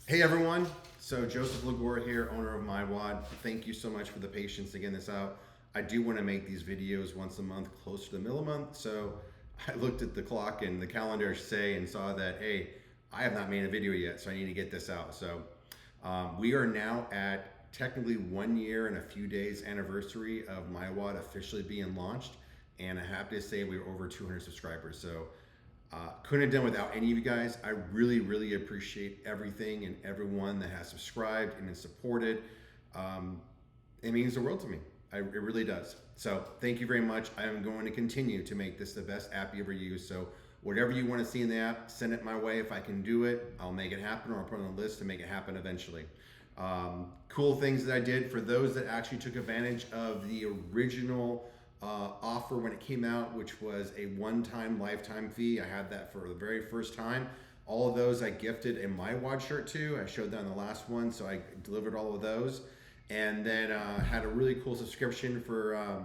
Hey everyone, so Joseph Lagore here, owner of MyWad. Thank you so much for the patience to get this out. I do want to make these videos once a month, close to the middle of the month. So I looked at the clock and the calendar say and saw that, hey, I have not made a video yet, so I need to get this out. So we are now at technically 1 year and a few days anniversary of MyWad officially being launched. And I have to say we're over 200 subscribers. So couldn't have done without any of you guys. I really, really appreciate everything and everyone that has subscribed and has supported. It means the world to me. It really does. So thank you very much. I am going to continue to make this the best app you ever use. So whatever you want to see in the app, send it my way. If I can do it, I'll make it happen, or I'll put it on the list to make it happen eventually. Cool things that I did for those that actually took advantage of the original offer when it came out, which was a one-time lifetime fee. I had that for the very first time. All of those I gifted a MyWad shirt to. I showed that on the last one, so I delivered all of those. And then had a really cool subscription for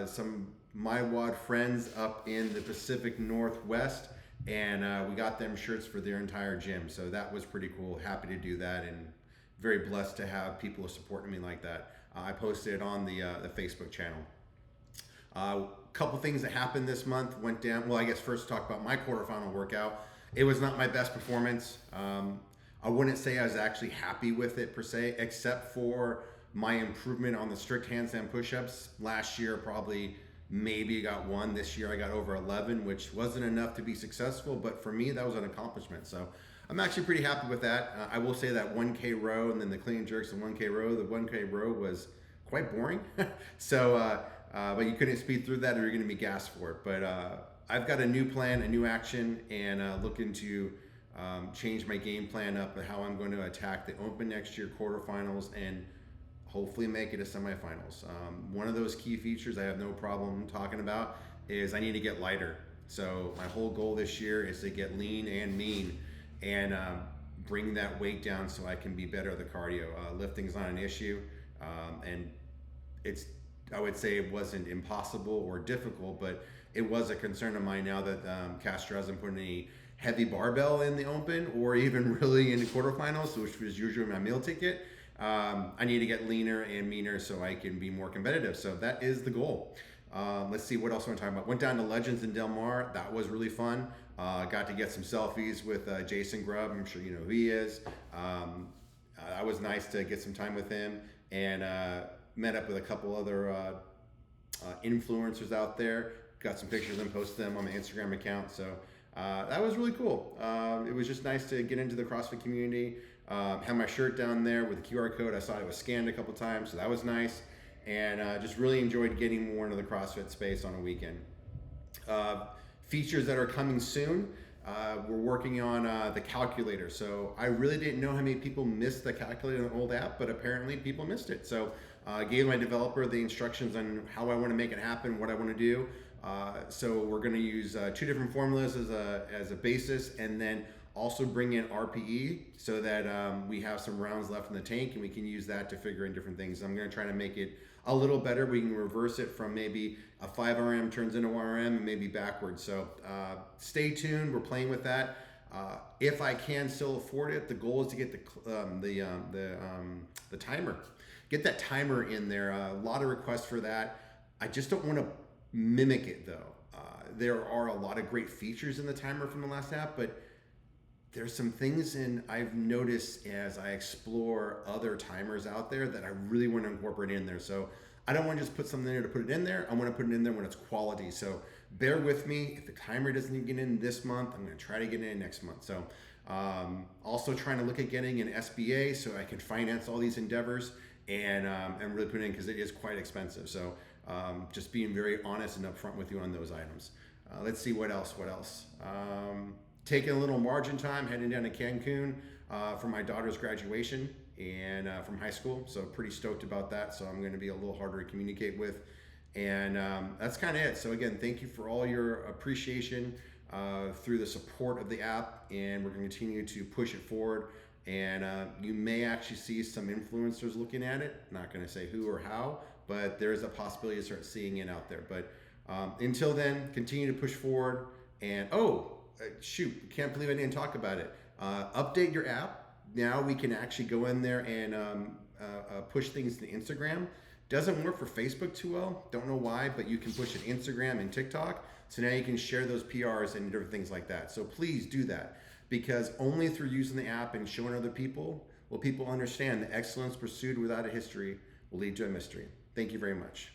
some MyWad friends up in the Pacific Northwest, and we got them shirts for their entire gym. So that was pretty cool. Happy to do that, and very blessed to have people supporting me like that. I posted it on the Facebook channel. A couple things that happened this month went down. Well, I guess first talk about my quarterfinal workout. It was not my best performance. I wouldn't say I was actually happy with it per se, except for my improvement on the strict handstand push-ups. Last year, probably maybe got one. This year, I got over 11, which wasn't enough to be successful. But for me, that was an accomplishment. So I'm actually pretty happy with that. I will say that 1K row and then the clean and jerks and 1K row. The 1K row was quite boring. So, but you couldn't speed through that or you're going to be gassed for it. But I've got a new plan, a new action, and looking to change my game plan up and how I'm going to attack the Open next year, quarterfinals, and hopefully make it to semifinals. One of those key features I have no problem talking about is I need to get lighter. So my whole goal this year is to get lean and mean and bring that weight down so I can be better at the cardio. Lifting's not an issue, and I would say it wasn't impossible or difficult, but it was a concern of mine now that Castro hasn't put any heavy barbell in the Open or even really in the quarterfinals, which was usually my meal ticket. I need to get leaner and meaner so I can be more competitive. So that is the goal. Let's see what else I'm talking about. Went down to Legends in Del Mar. That was really fun. Got to get some selfies with Jason Grubb. I'm sure you know who he is. That was nice to get some time with him, and met up with a couple other influencers out there. Got some pictures and posted them on my Instagram account. So that was really cool. It was just nice to get into the CrossFit community. Had my shirt down there with the QR code. I saw it was scanned a couple times, so that was nice. And just really enjoyed getting more into the CrossFit space on a weekend. Features that are coming soon. We're working on the calculator. So I really didn't know how many people missed the calculator in the old app, but apparently people missed it. So I gave my developer the instructions on how I want to make it happen, what I want to do. So we're going to use two different formulas as a basis, and then also bring in RPE so that we have some rounds left in the tank and we can use that to figure in different things. I'm going to try to make it a little better. We can reverse it from maybe a 5 RM turns into 1 RM and maybe backwards. So stay tuned. We're playing with that. If I can still afford it, the goal is to get the timer. Get that timer in there. A lot of requests for that. I just don't want to mimic it though. There are a lot of great features in the timer from the last app, but there's some things I've noticed as I explore other timers out there that I really want to incorporate in there. So I don't want to just put something in there to put it in there. I want to put it in there when it's quality. So bear with me. If the timer doesn't get in this month, I'm going to try to get it in next month. So also trying to look at getting an SBA so I can finance all these endeavors and really put it in because it is quite expensive. So just being very honest and upfront with you on those items. Let's see what else. Taking a little margin time, heading down to Cancun for my daughter's graduation and from high school. So pretty stoked about that. So I'm going to be a little harder to communicate with. And that's kind of it. So again, thank you for all your appreciation through the support of the app. And we're going to continue to push it forward. And you may actually see some influencers looking at it. Not going to say who or how, but there's a possibility to start seeing it out there. But until then, continue to push forward. And shoot, can't believe I didn't talk about it. Update your app. now we can actually go in there and push things to Instagram. Doesn't work for Facebook too well. Don't know why, but you can push it Instagram and TikTok. So now you can share those PRs and different things like that. So please do that, because only through using the app and showing other people will people understand that excellence pursued without a history will lead to a mystery. Thank you very much.